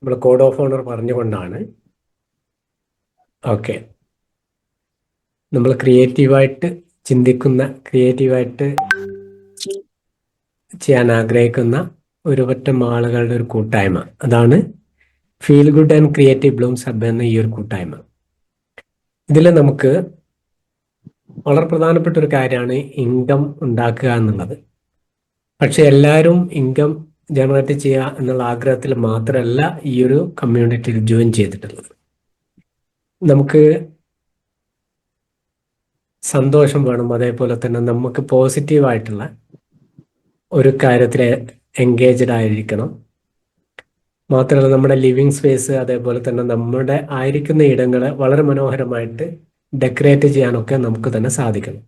നമ്മൾ code of owner പറഞ്ഞുകൊണ്ടാണ്. Okay, നമ്മൾ ക്രിയേറ്റീവായിട്ട് ചിന്തിക്കുന്ന, ക്രിയേറ്റീവായിട്ട് ചെയ്യാൻ ആഗ്രഹിക്കുന്ന ഒരു പറ്റം ആളുകളുടെ ഒരു കൂട്ടായ്മ, അതാണ് feel good and creative Bloom's hub എന്ന ഈ ഒരു കൂട്ടായ്മ. ഇതിൽ നമുക്ക് വളരെ പ്രധാനപ്പെട്ട ഒരു കാര്യമാണ് ഇൻകം ഉണ്ടാക്കുക എന്നുള്ളത്. പക്ഷെ എല്ലാവരും ഇൻകം ജനറേറ്റ് ചെയ്യുക എന്നുള്ള ആഗ്രഹത്തിൽ മാത്രമല്ല ഈ ഒരു കമ്മ്യൂണിറ്റിയിൽ ജോയിൻ ചെയ്തിട്ടുള്ളത്. നമുക്ക് സന്തോഷം വേണം, അതേപോലെ തന്നെ നമുക്ക് പോസിറ്റീവായിട്ടുള്ള ഒരു കാര്യത്തിൽ എൻഗേജ്ഡ് ആയിരിക്കണം. മാത്രമല്ല നമ്മുടെ ലിവിങ് സ്പേസ്, അതേപോലെ തന്നെ നമ്മുടെ ആയിരിക്കുന്ന ഇടങ്ങളെ വളരെ മനോഹരമായിട്ട് ഡെക്കറേറ്റ് ചെയ്യാനൊക്കെ നമുക്ക് തന്നെ സാധിക്കണം.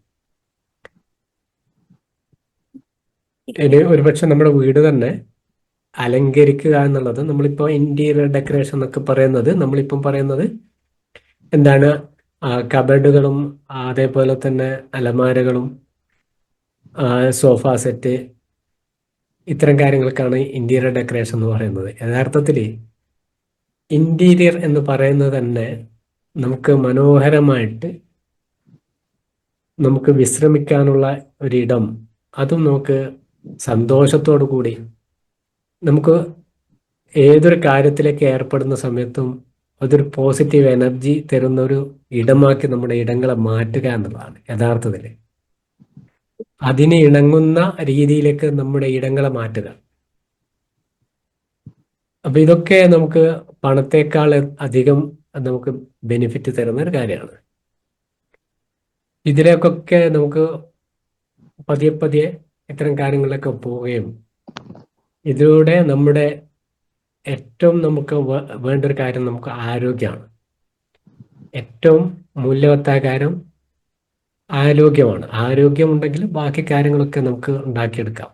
ഇനി ഒരുപക്ഷെ നമ്മുടെ വീട് തന്നെ അലങ്കരിക്കുക എന്നുള്ളത്, നമ്മളിപ്പോൾ ഇന്റീരിയർ ഡെക്കറേഷൻ എന്നൊക്കെ പറയുന്നത്, നമ്മളിപ്പം പറയുന്നത് എന്താണ്, കബഡുകളും അതേപോലെ തന്നെ അലമാരകളും സോഫ സെറ്റ്, ഇത്തരം കാര്യങ്ങൾക്കാണ് ഇന്റീരിയർ ഡെക്കറേഷൻ എന്ന് പറയുന്നത്. യഥാർത്ഥത്തിൽ ഇന്റീരിയർ എന്ന് പറയുന്നത് തന്നെ നമുക്ക് മനോഹരമായിട്ട് നമുക്ക് വിശ്രമിക്കാനുള്ള ഒരിടം, അതും നമുക്ക് സന്തോഷത്തോടു കൂടി നമുക്ക് ഏതൊരു കാര്യത്തിലേക്ക് ഏർപ്പെടുന്ന സമയത്തും അതൊരു പോസിറ്റീവ് എനർജി തരുന്ന ഒരു ഇടമാക്കി നമ്മുടെ ഇടങ്ങളെ മാറ്റുക എന്നുള്ളതാണ് യഥാർത്ഥത്തിൽ. അതിന് ഇണങ്ങുന്ന രീതിയിലേക്ക് നമ്മുടെ ഇടങ്ങളെ മാറ്റുക. അപ്പൊ ഇതൊക്കെ നമുക്ക് പണത്തേക്കാൾ അധികം നമുക്ക് ബെനിഫിറ്റ് തരുന്ന ഒരു കാര്യമാണ്. ഇതിലേക്കൊക്കെ നമുക്ക് പതിയെ പതിയെ ഇത്തരം കാര്യങ്ങളിലൊക്കെ പോവുകയും ഇതിലൂടെ നമ്മുടെ ഏറ്റവും നമുക്ക് വേണ്ട ഒരു കാര്യം നമുക്ക് ആരോഗ്യമാണ്. ഏറ്റവും മൂല്യവത്തായ കാര്യം ആരോഗ്യമാണ്. ആരോഗ്യമുണ്ടെങ്കിൽ ബാക്കി കാര്യങ്ങളൊക്കെ നമുക്ക് ഉണ്ടാക്കിയെടുക്കാം.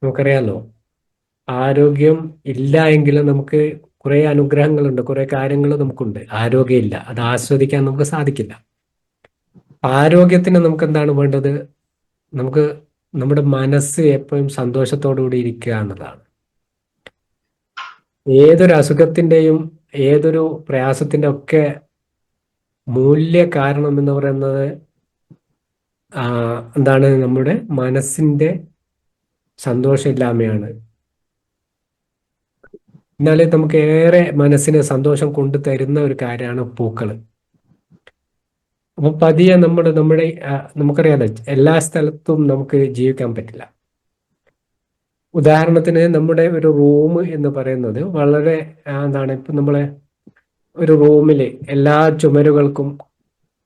നമുക്കറിയാലോ, ആരോഗ്യം ഇല്ല എങ്കിൽ നമുക്ക് കുറെ അനുഗ്രഹങ്ങളുണ്ട്, കുറെ കാര്യങ്ങൾ നമുക്കുണ്ട്. ആരോഗ്യമില്ല, അത് ആസ്വദിക്കാൻ നമുക്ക് സാധിക്കില്ല. ആരോഗ്യത്തിന് നമുക്ക് എന്താണ് വേണ്ടത്? നമുക്ക് നമ്മുടെ മനസ്സ് എപ്പോഴും സന്തോഷത്തോടുകൂടി ഇരിക്കുക എന്നതാണ്. ഏതൊരു അസുഖത്തിൻ്റെയും ഏതൊരു പ്രയാസത്തിൻ്റെ ഒക്കെ മൂല്യ കാരണം എന്ന് പറയുന്നത് എന്താണ്? നമ്മുടെ മനസ്സിന്റെ സന്തോഷമില്ലായ്മയാണ്. എന്നാലേ നമുക്ക് ഏറെ മനസ്സിന് സന്തോഷം കൊണ്ടു തരുന്ന ഒരു കാര്യമാണ് പൂക്കള്. അപ്പൊ പതിയെ നമ്മുടെ നമുക്കറിയാലോ, എല്ലാ സ്ഥലത്തും നമുക്ക് ജീവിക്കാൻ പറ്റില്ല. ഉദാഹരണത്തിന് നമ്മുടെ ഒരു റൂം എന്ന് പറയുന്നത് വളരെ എന്താണ്, ഇപ്പൊ നമ്മളെ ഒരു റൂമില് എല്ലാ ചുമരുകൾക്കും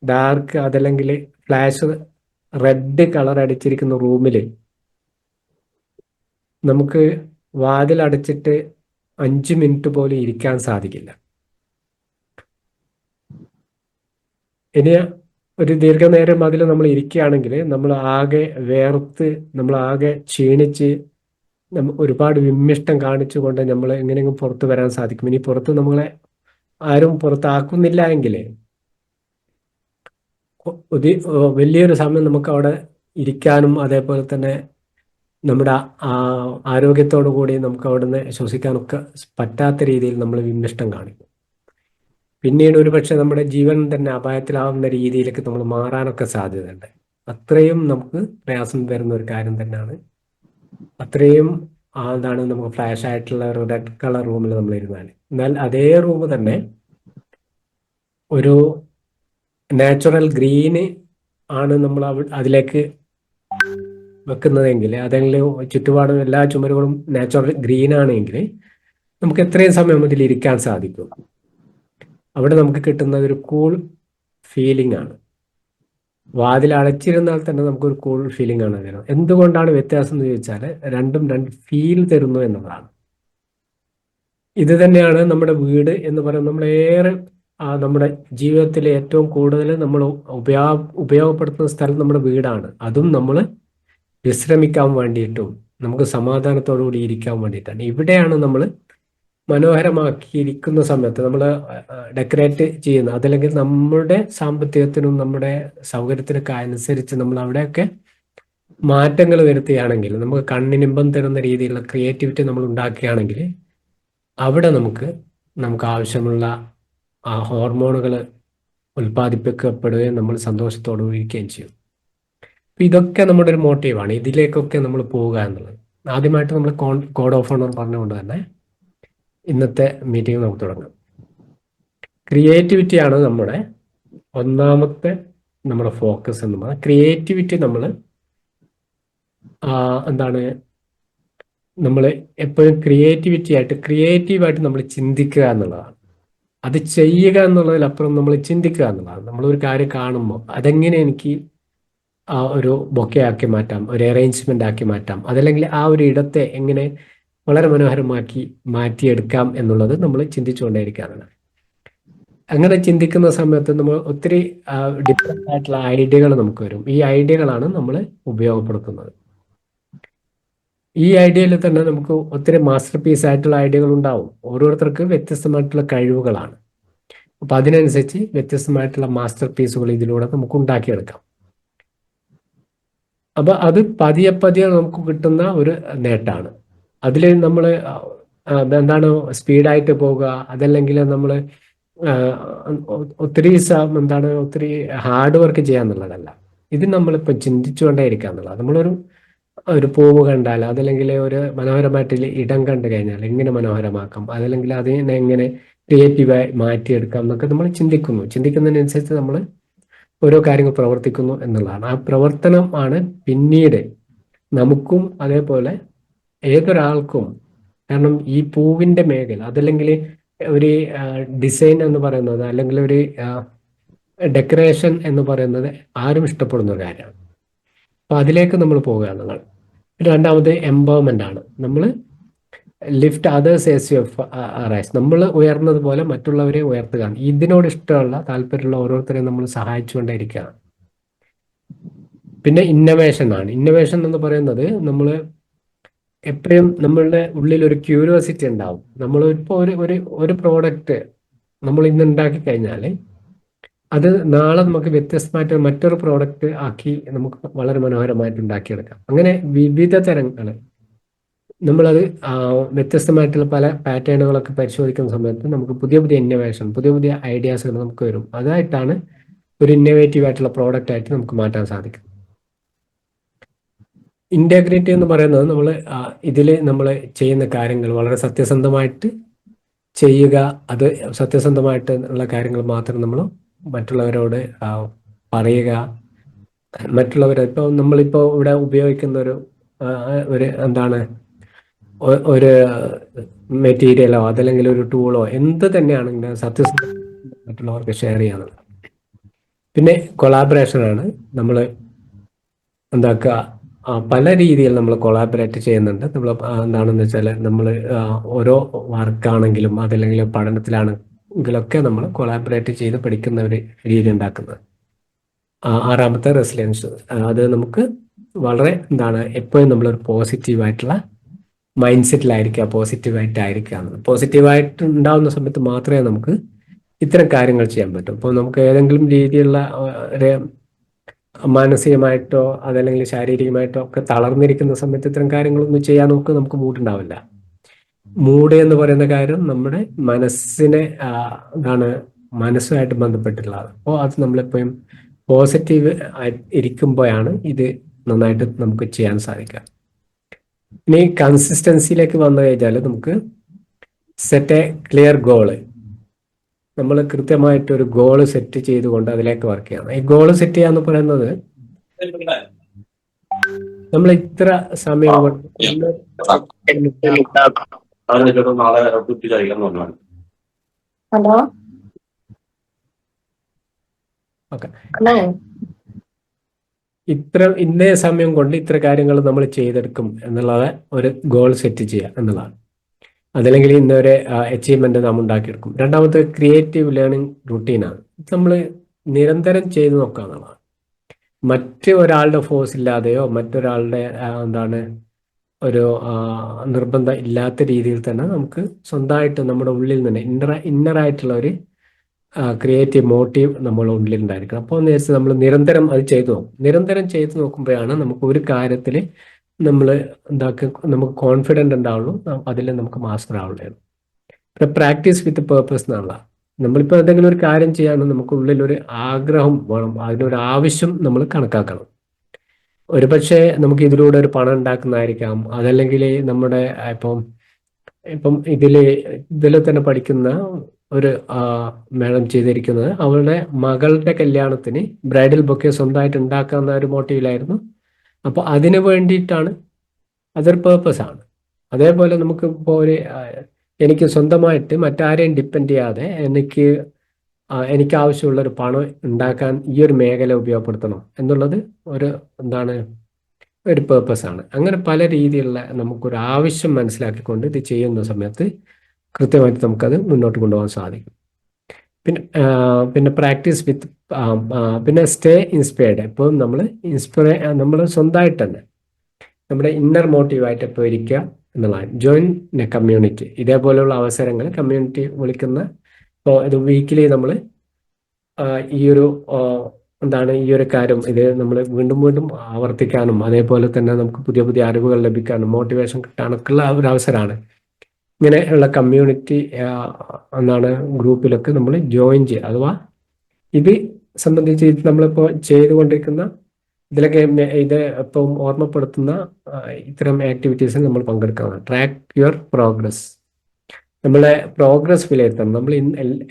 ഡാർക്ക്, അതല്ലെങ്കിൽ ഫ്ലാഷ് റെഡ് കളർ അടിച്ചിരിക്കുന്ന റൂമില് നമുക്ക് വാതിൽ അടച്ചിട്ട് 5 മിനിറ്റ് പോലും ഇരിക്കാൻ സാധിക്കില്ല. ഇനി ഒരു ദീർഘനേരം അതിൽ നമ്മൾ ഇരിക്കുകയാണെങ്കിൽ നമ്മൾ ആകെ വേർത്ത്, നമ്മൾ ആകെ ക്ഷീണിച്ച്, ഒരുപാട് വിമ്മിഷ്ടം കാണിച്ചുകൊണ്ട് നമ്മൾ എങ്ങനെയെങ്കിലും പുറത്ത് വരാൻ സാധിക്കും. ഇനി പുറത്ത് നമ്മളെ ആരും പുറത്താക്കുന്നില്ല എങ്കിൽ വലിയൊരു സമയം നമുക്ക് അവിടെ ഇരിക്കാനും അതേപോലെ തന്നെ നമ്മുടെ ആരോഗ്യത്തോടു കൂടി നമുക്ക് അവിടുന്ന് ശ്വസിക്കാനൊക്കെ പറ്റാത്ത രീതിയിൽ നമ്മൾ വിമ്മിഷ്ടം കാണിക്കും. പിന്നീട് ഒരുപക്ഷെ നമ്മുടെ ജീവൻ തന്നെ അപായത്തിലാവുന്ന രീതിയിലേക്ക് നമ്മൾ മാറാനൊക്കെ സാധ്യതയുണ്ട്. അത്രയും നമുക്ക് പ്രയാസം വരുന്ന ഒരു കാര്യം തന്നെയാണ്. അത്രയും എന്താണ്, നമുക്ക് ഫ്ലാഷ് ആയിട്ടുള്ള ഒരു റെഡ് കളർ റൂമിൽ നമ്മൾ ഇരുന്നാൽ. എന്നാൽ അതേ റൂം തന്നെ ഒരു നാച്ചുറൽ ഗ്രീന് ആണ് നമ്മൾ അതിലേക്ക് വെക്കുന്നതെങ്കിൽ, അതെങ്കിൽ ചുറ്റുപാടും എല്ലാ ചുമരുകളും നാച്ചുറൽ ഗ്രീൻ ആണെങ്കിൽ നമുക്ക് എത്രയും സമയം അതിൽ ഇരിക്കാൻ സാധിക്കും. അവിടെ നമുക്ക് കിട്ടുന്നത് ഒരു കൂൾ ഫീലിംഗ് ആണ്. വാതിൽ അടച്ചിരുന്നാൽ തന്നെ നമുക്കൊരു കൂൾ ഫീലിംഗ് ആണ് വരുന്നത്. എന്തുകൊണ്ടാണ് വ്യത്യാസം എന്ന് ചോദിച്ചാൽ, രണ്ടും രണ്ട് ഫീൽ തരുന്നു എന്നതാണ്. ഇത് തന്നെയാണ് നമ്മുടെ വീട് എന്ന് പറയുന്നത്. നമ്മളേറെ നമ്മുടെ ജീവിതത്തിലെ ഏറ്റവും കൂടുതൽ നമ്മൾ ഉപയോഗപ്പെടുത്തുന്ന സ്ഥലം നമ്മുടെ വീടാണ്. അതും നമ്മൾ വിശ്രമിക്കാൻ വേണ്ടിയിട്ടും നമുക്ക് സമാധാനത്തോടു കൂടി ഇരിക്കാൻ വേണ്ടിയിട്ടാണ്. ഇവിടെയാണ് നമ്മൾ മനോഹരമാക്കിയിരിക്കുന്ന സമയത്ത് നമ്മൾ ഡെക്കറേറ്റ് ചെയ്യുന്നത്. അതല്ലെങ്കിൽ നമ്മുടെ സാമ്പത്തികത്തിനും നമ്മുടെ സൗകര്യത്തിനൊക്കെ അനുസരിച്ച് നമ്മൾ അവിടെയൊക്കെ മാറ്റങ്ങൾ വരുത്തുകയാണെങ്കിൽ, നമുക്ക് കണ്ണിനിമ്പം തരുന്ന രീതിയിലുള്ള ക്രിയേറ്റിവിറ്റി നമ്മൾ ഉണ്ടാക്കുകയാണെങ്കിൽ, അവിടെ നമുക്ക് ആവശ്യമുള്ള ആ ഹോർമോണുകൾ ഉൽപ്പാദിപ്പിക്കപ്പെടുകയും നമ്മൾ സന്തോഷത്തോടെ ഇരിക്കുകയും ചെയ്യും. അപ്പം ഇതൊക്കെ നമ്മുടെ ഒരു മോട്ടീവാണ്, ഇതിലേക്കൊക്കെ നമ്മൾ പോവുക എന്നുള്ളത്. ആദ്യമായിട്ട് നമ്മൾ കോഡ് ഓഫ് ഓണർ പറഞ്ഞുകൊണ്ട് തന്നെ ഇന്നത്തെ മീറ്റിംഗ് നമുക്ക് തുടങ്ങാം. ക്രിയേറ്റിവിറ്റിയാണ് നമ്മുടെ ഒന്നാമത്തെ നമ്മുടെ ഫോക്കസ് എന്ന് പറഞ്ഞാൽ. ക്രിയേറ്റിവിറ്റി നമ്മൾ എന്താണ്, നമ്മൾ എപ്പോഴും ക്രിയേറ്റീവായിട്ട് നമ്മൾ ചിന്തിക്കുക എന്നുള്ളതാണ്. അത് ചെയ്യുക എന്നുള്ളതിലപ്പുറം നമ്മൾ ചിന്തിക്കുക എന്നുള്ളതാണ്. നമ്മളൊരു കാര്യം കാണുമ്പോൾ അതെങ്ങനെ എനിക്ക് ഒരു ബൊക്കെ ആക്കി മാറ്റാം, ഒരു അറേഞ്ച്മെന്റ് ആക്കി മാറ്റാം, അതല്ലെങ്കിൽ ആ ഒരു ഇടത്തെ എങ്ങനെ വളരെ മനോഹരമാക്കി മാറ്റിയെടുക്കാം എന്നുള്ളത് നമ്മൾ ചിന്തിച്ചുകൊണ്ടേയിരിക്കുകയാണ്. അങ്ങനെ ചിന്തിക്കുന്ന സമയത്ത് നമ്മൾ ഒത്തിരി ഡിഫറെൻ്റ് ആയിട്ടുള്ള ഐഡിയകൾ നമുക്ക് വരും. ഈ ഐഡിയകളാണ് നമ്മൾ ഉപയോഗപ്പെടുത്തുന്നത്. ഈ ഐഡിയയിൽ തന്നെ നമുക്ക് ഒത്തിരി മാസ്റ്റർ പീസ് ആയിട്ടുള്ള ഐഡിയകൾ ഉണ്ടാവും. ഓരോരുത്തർക്ക് വ്യത്യസ്തമായിട്ടുള്ള കഴിവുകളാണ്. അപ്പൊ അതിനനുസരിച്ച് വ്യത്യസ്തമായിട്ടുള്ള മാസ്റ്റർ പീസുകൾ ഇതിലൂടെ നമുക്ക് ഉണ്ടാക്കിയെടുക്കാം. അപ്പൊ അത് പതിയെ പതിയെ നമുക്ക് കിട്ടുന്ന ഒരു നേട്ടമാണ്. അതിൽ നമ്മൾ എന്താണ് സ്പീഡായിട്ട് പോവുക, അതല്ലെങ്കിൽ നമ്മൾ ഒത്തിരി ഒത്തിരി ഹാർഡ് വർക്ക് ചെയ്യാന്നുള്ളതല്ല. ഇത് നമ്മളിപ്പോൾ ചിന്തിച്ചുകൊണ്ടേ ഇരിക്കുക എന്നുള്ളത്. ഒരു പൂവ് കണ്ടാൽ, അതല്ലെങ്കിൽ ഒരു മനോഹരമായിട്ട് ഇടം കണ്ടു കഴിഞ്ഞാൽ എങ്ങനെ മനോഹരമാക്കാം, അതല്ലെങ്കിൽ അതിനെ എങ്ങനെ ക്രിയേറ്റീവായി മാറ്റിയെടുക്കാം എന്നൊക്കെ നമ്മൾ ചിന്തിക്കുന്നതിനനുസരിച്ച് നമ്മൾ ഓരോ കാര്യങ്ങൾ പ്രവർത്തിക്കുന്നു എന്നുള്ളതാണ്. ആ പ്രവർത്തനം ആണ് പിന്നീട് നമുക്കും അതേപോലെ ഏതൊരാൾക്കും. കാരണം ഈ പൂവിന്റെ മേഖല, അതല്ലെങ്കിൽ ഒരു ഡിസൈൻ എന്ന് പറയുന്നത്, അല്ലെങ്കിൽ ഒരു ഡെക്കറേഷൻ എന്ന് പറയുന്നത് ആരും ഇഷ്ടപ്പെടുന്ന ഒരു കാര്യമാണ്. അപ്പൊ അതിലേക്ക് നമ്മൾ പോകുക എന്നുള്ളതാണ്. രണ്ടാമത് എംപവർമെന്റ് ആണ്. നമ്മൾ lift others as you rise, നമ്മൾ ഉയർന്നതുപോലെ മറ്റുള്ളവരെ ഉയർത്തുക. ഇതിനോട് ഇഷ്ടമുള്ള താല്പര്യമുള്ള ഓരോരുത്തരെയും നമ്മൾ സഹായിച്ചുകൊണ്ടേയിരിക്കുകയാണ്. പിന്നെ ഇന്നവേഷൻ ആണ്. ഇന്നവേഷൻ എന്ന് പറയുന്നത് നമ്മൾ എപ്പോഴും നമ്മളുടെ ഉള്ളിൽ ഒരു ക്യൂരിയോസിറ്റി ഉണ്ടാവും. നമ്മൾ ഇപ്പോൾ ഒരു പ്രോഡക്റ്റ് നമ്മൾ ഇന്ന് ഉണ്ടാക്കി കഴിഞ്ഞാൽ അത് നാളെ നമുക്ക് വ്യത്യസ്തമായിട്ട് മറ്റൊരു പ്രോഡക്റ്റ് ആക്കി നമുക്ക് വളരെ മനോഹരമായിട്ട് ഉണ്ടാക്കിയെടുക്കാം. അങ്ങനെ വിവിധ തരങ്ങൾ നമ്മളത് വ്യത്യസ്തമായിട്ടുള്ള പല പാറ്റേണുകളൊക്കെ പരിശോധിക്കുന്ന സമയത്ത് നമുക്ക് പുതിയ പുതിയ ഇന്നോവേഷൻ, പുതിയ പുതിയ ഐഡിയാസുകൾ നമുക്ക് വരും. അതായിട്ടാണ് ഒരു ഇന്നോവേറ്റീവ് ആയിട്ടുള്ള പ്രോഡക്റ്റ് ആയിട്ട് നമുക്ക് മാറ്റാൻ സാധിക്കും. ഇന്റഗ്രിറ്റി എന്ന് പറയുന്നത് നമ്മൾ ഇതിൽ നമ്മൾ ചെയ്യുന്ന കാര്യങ്ങൾ വളരെ സത്യസന്ധമായിട്ട് ചെയ്യുക. അത് സത്യസന്ധമായിട്ട് ഉള്ള കാര്യങ്ങൾ മാത്രം നമ്മൾ മറ്റുള്ളവരോട് പറയുക. മറ്റുള്ളവർ ഇപ്പോൾ നമ്മളിപ്പോൾ ഇവിടെ ഉപയോഗിക്കുന്ന ഒരു എന്താണ് ഒരു മെറ്റീരിയലോ അതല്ലെങ്കിൽ ഒരു ടൂളോ എന്ത് തന്നെയാണെങ്കിലും സത്യസന്ധ മറ്റുള്ളവർക്ക് ഷെയർ ചെയ്യാന്നുള്ളത്. പിന്നെ കൊളാബറേഷനാണ്. നമ്മൾ എന്താക്കുക, പല രീതിയിൽ നമ്മൾ കൊളാബറേറ്റ് ചെയ്യുന്നുണ്ട്. നമ്മൾ എന്താണെന്ന് വെച്ചാൽ നമ്മൾ ഓരോ വർക്കാണെങ്കിലും അതല്ലെങ്കിൽ പഠനത്തിലാണെങ്കിലൊക്കെ നമ്മൾ കൊളാബറേറ്റ് ചെയ്ത് പഠിക്കുന്ന ഒരു രീതി ഉണ്ടാക്കുന്നത്. ആറാമത്തെ റെസിലിയൻസ്. അത് നമുക്ക് വളരെ എപ്പോഴും നമ്മളൊരു പോസിറ്റീവായിട്ടുള്ള മൈൻഡ് സെറ്റിലായിരിക്കുക, പോസിറ്റീവായിട്ട് ഉണ്ടാവുന്ന സമയത്ത് മാത്രമേ നമുക്ക് ഇത്തരം കാര്യങ്ങൾ ചെയ്യാൻ പറ്റും. അപ്പോൾ നമുക്ക് ഏതെങ്കിലും രീതിയിലുള്ള ഒരു മാനസികമായിട്ടോ അതല്ലെങ്കിൽ ശാരീരികമായിട്ടോ ഒക്കെ തളർന്നിരിക്കുന്ന സമയത്ത് ഇത്തരം കാര്യങ്ങളൊന്നും ചെയ്യാൻ നമുക്ക് മൂഡുണ്ടാവില്ല. മൂഡ് എന്ന് പറയുന്ന കാര്യം നമ്മുടെ മനസ്സിനെ മനസ്സുമായിട്ട് ബന്ധപ്പെട്ടുള്ളതാണ്. അപ്പോൾ അത് നമ്മളെപ്പോഴും പോസിറ്റീവ് ഇരിക്കുമ്പോഴാണ് ഇത് നന്നായിട്ട് നമുക്ക് ചെയ്യാൻ സാധിക്കുക. ഇനി കൺസിസ്റ്റൻസിയിലേക്ക് വന്നു കഴിഞ്ഞാൽ നമുക്ക് സെറ്റ് എ ക്ലിയർ ഗോള്. നമ്മൾ കൃത്യമായിട്ട് ഒരു ഗോള് സെറ്റ് ചെയ്തുകൊണ്ട് അതിലേക്ക് വർക്ക് ചെയ്യണം. ഈ ഗോള് സെറ്റ് ചെയ്യാന്ന് പറയുന്നത് നമ്മൾ ഇത്ര സമയം ഹലോ ഓക്കെ, ഇന്നേ സമയം കൊണ്ട് ഇത്ര കാര്യങ്ങൾ നമ്മൾ ചെയ്തെടുക്കും എന്നുള്ളത് ഒരു ഗോൾ സെറ്റ് ചെയ്യുക എന്നുള്ളതാണ്. അതല്ലെങ്കിൽ ഇന്നൊരു അച്ചീവ്മെന്റ് നാം ഉണ്ടാക്കിയെടുക്കും. രണ്ടാമത്തെ ക്രിയേറ്റീവ് ലേണിംഗ് റുട്ടീനാണ്. നമ്മൾ നിരന്തരം ചെയ്തു നോക്കുക എന്നുള്ളതാണ്. മറ്റ് ഒരാളുടെ ഫോഴ്സ് ഇല്ലാതെയോ മറ്റൊരാളുടെ ഒരു നിർബന്ധം ഇല്ലാത്ത രീതിയിൽ തന്നെ നമുക്ക് സ്വന്തമായിട്ട് നമ്മുടെ ഉള്ളിൽ നിന്ന് ഇന്നറായിട്ടുള്ള ഒരു ക്രിയേറ്റീവ് മോട്ടീവ് നമ്മുടെ ഉള്ളിൽ ഉണ്ടായിരിക്കണം. അപ്പോൾ എന്ന് വെച്ചാൽ നമ്മൾ നിരന്തരം അത് ചെയ്തു നോക്കും. നിരന്തരം ചെയ്തു നോക്കുമ്പോഴാണ് നമുക്ക് ഒരു കാര്യത്തിൽ നമ്മൾ നമുക്ക് കോൺഫിഡൻ്റ് ഉണ്ടാവുള്ളൂ, അതിൽ നമുക്ക് മാസ്റ്റർ ആവുള്ളൂ. ഇപ്പം പ്രാക്ടീസ് വിത്ത് പേർപ്പസ് എന്നുള്ള, നമ്മളിപ്പോൾ എന്തെങ്കിലും ഒരു കാര്യം ചെയ്യാനും നമുക്ക് ഉള്ളിലൊരു ആഗ്രഹം വേണം, അതിനൊരു ആവശ്യം നമ്മൾ കണക്കാക്കണം. ഒരുപക്ഷെ നമുക്ക് ഇതിലൂടെ ഒരു പണം ഉണ്ടാക്കുന്നതായിരിക്കാം, അതല്ലെങ്കിൽ നമ്മുടെ ഇപ്പം ഇപ്പം ഇതിൽ തന്നെ പഠിക്കുന്ന ഒരു മേഡം ചെയ്തിരിക്കുന്നത് അവളുടെ മകളുടെ കല്യാണത്തിന് ബ്രൈഡൽ ബൊക്കെ സ്വന്തമായിട്ട് ഉണ്ടാക്കാവുന്ന ഒരു മോട്ടീവിലായിരുന്നു. അപ്പോൾ അതിന് വേണ്ടിയിട്ടാണ്, അതൊരു പേർപ്പസ് ആണ്. അതേപോലെ നമുക്ക് ഇപ്പോൾ എനിക്ക് സ്വന്തമായിട്ട് മറ്റാരെയും ഡിപ്പെൻഡ് ചെയ്യാതെ എനിക്ക് ആവശ്യമുള്ള ഒരു പണം ഉണ്ടാക്കാൻ ഈ ഒരു മേഖല ഉപയോഗപ്പെടുത്തണം എന്നുള്ളത് ഒരു ഒരു പേർപ്പസ് ആണ്. അങ്ങനെ പല രീതിയിലുള്ള നമുക്കൊരു ആവശ്യം മനസ്സിലാക്കിക്കൊണ്ട് ഇത് ചെയ്യുന്ന സമയത്ത് കൃത്യമായിട്ട് നമുക്കത് മുന്നോട്ട് കൊണ്ടുപോകാൻ സാധിക്കും. പിന്നെ പ്രാക്ടീസ് വിത്ത് പിന്നെ സ്റ്റേ ഇൻസ്പയർഡ്. ഇപ്പോൾ നമ്മൾ സ്വന്തമായിട്ട് തന്നെ നമ്മുടെ ഇന്നർ മോട്ടീവായിട്ട് ഇപ്പോൾ ഇരിക്കുക എന്നുള്ളതാണ്. ജോയിൻ കമ്മ്യൂണിറ്റി, ഇതേപോലെയുള്ള അവസരങ്ങൾ കമ്മ്യൂണിറ്റി വിളിക്കുന്ന, ഇപ്പോൾ ഇത് വീക്കിലി നമ്മൾ ഈ ഒരു കാര്യം ഇത് നമ്മൾ വീണ്ടും വീണ്ടും ആവർത്തിക്കാനും അതേപോലെ തന്നെ നമുക്ക് പുതിയ പുതിയ അറിവുകൾ ലഭിക്കാനും മോട്ടിവേഷൻ കിട്ടാനൊക്കെയുള്ള ഒരു അവസരമാണ്. ഇങ്ങനെയുള്ള കമ്മ്യൂണിറ്റി ഗ്രൂപ്പിലൊക്കെ നമ്മൾ ജോയിൻ ചെയ്യുക. അഥവാ ഇത് സംബന്ധിച്ച് നമ്മളിപ്പോൾ ചെയ്തുകൊണ്ടിരിക്കുന്ന ഇതിലൊക്കെ ഇത് ഇപ്പം ഓർമ്മപ്പെടുത്തുന്ന ഇത്തരം ആക്ടിവിറ്റീസിൽ നമ്മൾ പങ്കെടുക്കണം. ട്രാക്ക് യുവർ പ്രോഗ്രസ്, നമ്മളെ പ്രോഗ്രസ് വിലയിരുത്തണം. നമ്മൾ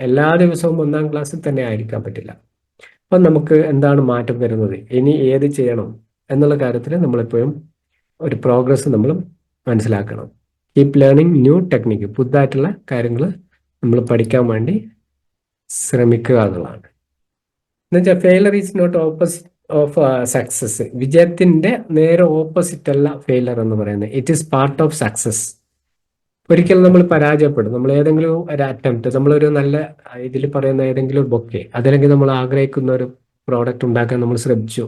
എല്ലാ ദിവസവും 1-ാം ക്ലാസ്സിൽ തന്നെ ആയിരിക്കാൻ പറ്റില്ല. അപ്പം നമുക്ക് എന്താണ് മാറ്റം വരുന്നത്, ഇനി ഏത് ചെയ്യണം എന്നുള്ള കാര്യത്തിൽ നമ്മളെപ്പോഴും ഒരു പ്രോഗ്രസ് നമ്മൾ മനസ്സിലാക്കണം. കീപ് ലേണിംഗ് ന്യൂ ടെക്നിക്ക്, പുതുതായിട്ടുള്ള കാര്യങ്ങൾ നമ്മൾ പഠിക്കാൻ വേണ്ടി ശ്രമിക്കുക എന്നുള്ളതാണ്. എന്നുവെച്ചാൽ failure is not opposite of success. വിജയത്തിന്റെ നേരെ ഓപ്പോസിറ്റ് അല്ല ഫെയിലർ എന്ന് പറയുന്നത്. It is part of success. ഒരിക്കലും നമ്മൾ പരാജയപ്പെടും. നമ്മൾ ഏതെങ്കിലും ഒരു അറ്റംപ്റ്റ്, നമ്മളൊരു നല്ല ഇതിൽ പറയുന്ന ഏതെങ്കിലും ഒരു ബൊക്കെ, അതല്ലെങ്കിൽ നമ്മൾ ആഗ്രഹിക്കുന്ന ഒരു പ്രോഡക്റ്റ് ഉണ്ടാക്കാൻ നമ്മൾ ശ്രമിച്ചു,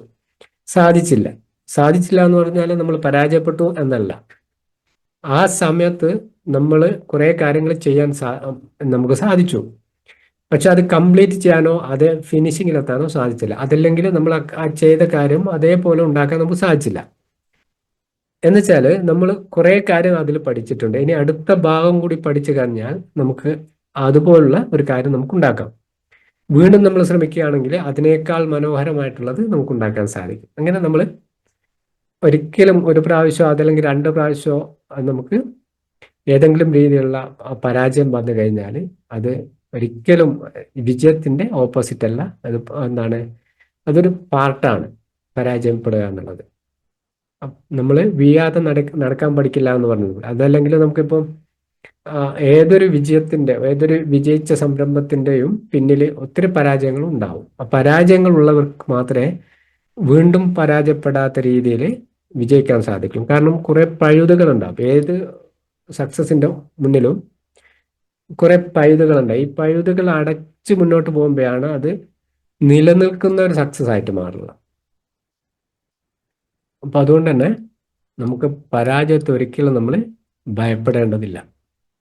സാധിച്ചില്ല എന്ന് പറഞ്ഞാൽ നമ്മൾ പരാജയപ്പെട്ടു എന്നല്ല. ആ സമയത്ത് നമ്മൾ കുറെ കാര്യങ്ങൾ ചെയ്യാൻ നമുക്ക് സാധിച്ചു, പക്ഷെ അത് കംപ്ലീറ്റ് ചെയ്യാനോ അത് ഫിനിഷിങ്ങിലെത്താനോ സാധിച്ചില്ല. അതല്ലെങ്കിൽ നമ്മൾ ആ ചെയ്ത കാര്യം അതേപോലെ ഉണ്ടാക്കാൻ നമുക്ക് സാധിച്ചില്ല. എന്നുവെച്ചാൽ നമ്മൾ കുറെ കാര്യം അതിൽ പഠിച്ചിട്ടുണ്ട്. ഇനി അടുത്ത ഭാഗം കൂടി പഠിച്ചു കഴിഞ്ഞാൽ നമുക്ക് അതുപോലുള്ള ഒരു കാര്യം നമുക്ക് ഉണ്ടാക്കാം. വീണ്ടും നമ്മൾ ശ്രമിക്കുകയാണെങ്കിൽ അതിനേക്കാൾ മനോഹരമായിട്ടുള്ളത് നമുക്ക് ഉണ്ടാക്കാൻ സാധിക്കും. അങ്ങനെ നമ്മൾ ഒരിക്കലും ഒരു പ്രാവശ്യമോ അതല്ലെങ്കിൽ 2 പ്രാവശ്യമോ നമുക്ക് ഏതെങ്കിലും രീതിയിലുള്ള പരാജയം വന്നു കഴിഞ്ഞാൽ അത് ഒരിക്കലും വിജയത്തിന്റെ ഓപ്പോസിറ്റ് അല്ല. അത് അതൊരു പാർട്ടാണ് പരാജയപ്പെടുക എന്നുള്ളത്. നമ്മൾ വീഴാതെ നടക്കാൻ പഠിക്കില്ല എന്ന് പറഞ്ഞത്. അതല്ലെങ്കിൽ നമുക്കിപ്പം ഏതൊരു വിജയിച്ച സംരംഭത്തിന്റെയും പിന്നിൽ ഒത്തിരി പരാജയങ്ങളും ഉണ്ടാവും. ആ പരാജയങ്ങൾ ഉള്ളവർക്ക് മാത്രമേ വീണ്ടും പരാജയപ്പെടാത്ത രീതിയിൽ വിജയിക്കാൻ സാധിക്കും. കാരണം കുറെ പഴുതുകൾ ഉണ്ടാവും. ഏത് സക്സസിന്റെ മുന്നിലും കുറെ പഴുതുകളുണ്ട്. ഈ പഴുതുകൾ അടച്ച് മുന്നോട്ട് പോകുമ്പോഴാണ് അത് നിലനിൽക്കുന്ന ഒരു സക്സസ് ആയിട്ട് മാറുന്നത്. അപ്പൊ അതുകൊണ്ട് തന്നെ നമുക്ക് പരാജയത്തെ ഒരിക്കലും നമ്മൾ ഭയപ്പെടേണ്ടതില്ല.